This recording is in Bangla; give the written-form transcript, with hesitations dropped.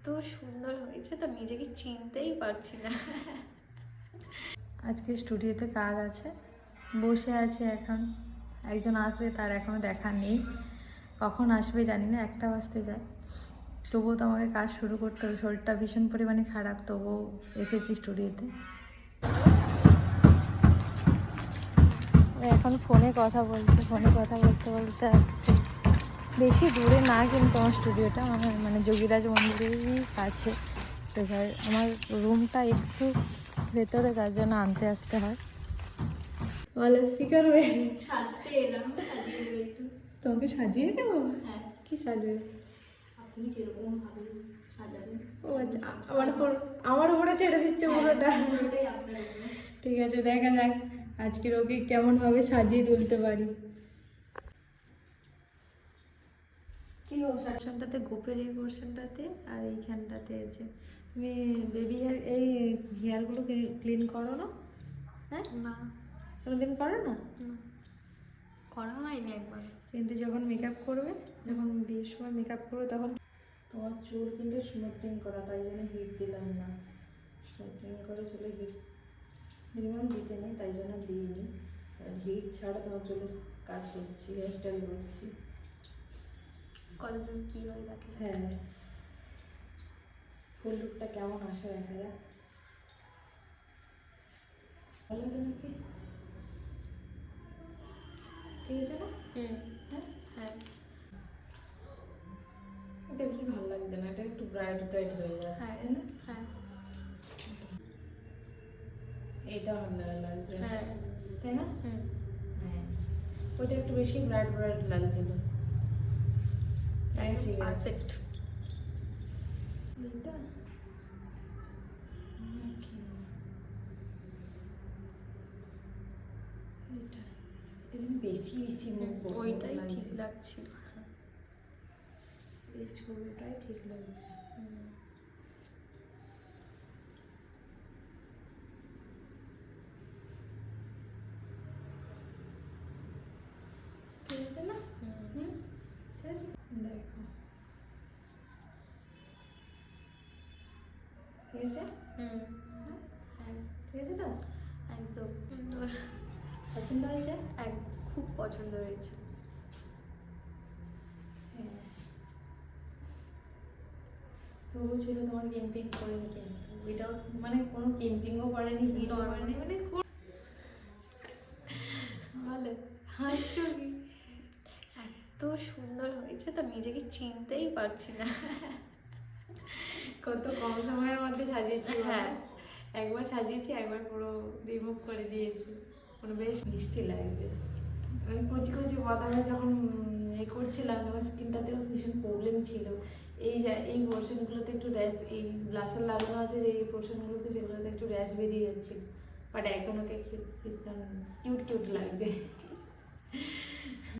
এত সুন্দর হয়েছে তো নিজেকে চিনতেই পারছি না। আজকে স্টুডিওতে কাজ আছে, বসে আছে এখন। একজন আসবে, তার এখনও দেখা নেই, কখন আসবে জানি না, 1টা বাজতে যায়। তবুও তো আমাকে কাজ শুরু করতে হবে, শরীরটা ভীষণ পরিমাণে খারাপ, তবুও এসেছি স্টুডিওতে। এখন ফোনে কথা বলছে, ফোনে কথা বলতে বলতে আসছে। বেশি দূরে না কিন্তু আমার স্টুডিওটা, আমার মানে যোগীরাজ মন্দিরেরই কাছে। এবার আমার রুমটা একটু ভেতরে, তার জন্য আনতে আসতে হয়। বলো কি করবে? সাজতে এলাম, সাজিয়ে দেবে একটু। তোমাকে সাজিয়ে দেবো? হ্যাঁ। কি সাজবে? আপনি যেরকম ভাবেন সাজাবেন। ও আচ্ছা, আমার উপরে ছেড়ে দিচ্ছে পুরোটা। পুরোটাই আপনার উপরে। ঠিক আছে, দেখা যাক আজকের ওকে কেমন ভাবে সাজিয়ে তুলতে পারি। কি ও সেকশনটাতে, গোপের এই পোর্শনটাতে আর এইখানটাতে আছে। তুমি বেবি হেয়ার, এই হেয়ারগুলো ক্লিন করো না? হ্যাঁ, না, কোনোদিন করো না? করা হয়নি একবার। কিন্তু যখন মেকআপ করবে, যখন বিয়ের সময় মেকআপ করবে, তখন তোমার চুল কিন্তু স্মুথনিং করা, তাই জন্য হিট দিলাম না। স্মুথনিং করে চুলে হিট মিনিমাম দিতে নেই, তাই জন্য দিইনি। হিট ছাড়া তোমার চুলে কাজ করছি, হেয়ারস্টাইল করছি। কতদিন কী হয় দেখে। হ্যাঁ, ফুল লুকটা কেমন আসে দেখা যাক। ভালো লাগে নাকি? ঠিক আছে না? হ্যাঁ হ্যাঁ। এটা বেশি ভালো লাগছে না, এটা একটু ব্রাইট ব্রাইট হয়ে যাচ্ছে, তাই না? হ্যাঁ। এইটা ভালো লাগছে, হ্যাঁ। তাই না? হ্যাঁ, ওইটা একটু বেশি ব্রাইট ব্রাইট লাগছিল। ঠিক আছে, পারফেক্ট। এইটা নাকি এইটা, এটা বেশি বেশি মুখ ওইটাই ঠিক লাগছিল। এই ছবিটাই ঠিক লাগছে। ঠিক আছে না? ঠিক আছে, দেখো ঠিক আছে। হ্যাঁ, ঠিক আছে তো? একদম পছন্দ হয়েছে? খুব পছন্দ হয়েছে। হ্যাঁ, তবু ছিল তোমার ক্যাম্পিং করেনি, কিন্তু এটাও মানে কোনো ক্যাম্পিংও করেনি, হিটও করেনি, মানে ভালো। হাসছো কি? এত সুন্দর হয়েছে তো নিজেকে চিনতেই পারছি না। কত কম সময়ের মধ্যে সাজিয়েছি। হ্যাঁ, একবার সাজিয়েছি, একবার পুরো রিমুভ করে দিয়েছি। মানে বেশ মিষ্টি লাগছে। ওই কুচি কুচি প্রথমে যখন করছিলাম, যখন স্কিনটাতেও ভীষণ প্রবলেম ছিল, এই পোর্শনগুলোতে একটু র্যাশ, এই ব্লাশার লাগানো আছে যে এই পোর্শনগুলোতে, সেগুলোতে একটু র্যাশ বেরিয়ে যাচ্ছিল। বাট এখন ওকে ভীষণ কিউট কিউট লাগছে।